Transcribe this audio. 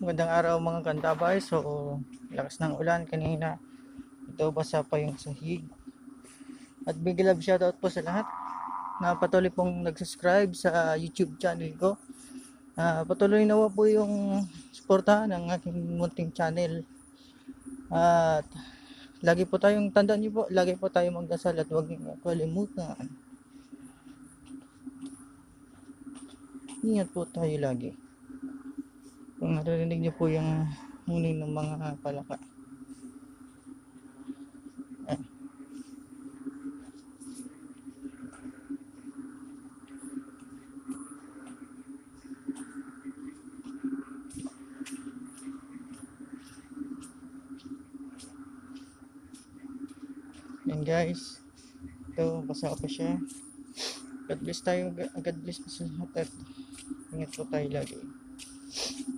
Magandang araw mga kantabay. So, lakas ng ulan kanina. Ito basa pa yung sahig. At big love shoutout po sa lahat na patuloy pong nag-subscribe sa YouTube channel ko. Patuloy nawa po yung suportahan ng aking munting channel. At lagi po tayong, tandaan niyo po, lagi po tayong magdasal at huwag niyo kalimutan. Ingat po tayo lagi. Kung naririnig niyo po yung huning ng mga palaka. Yan guys. Ito, basa pa siya. God bless tayo. God bless po sa lahat. Ingat po tayo lagi.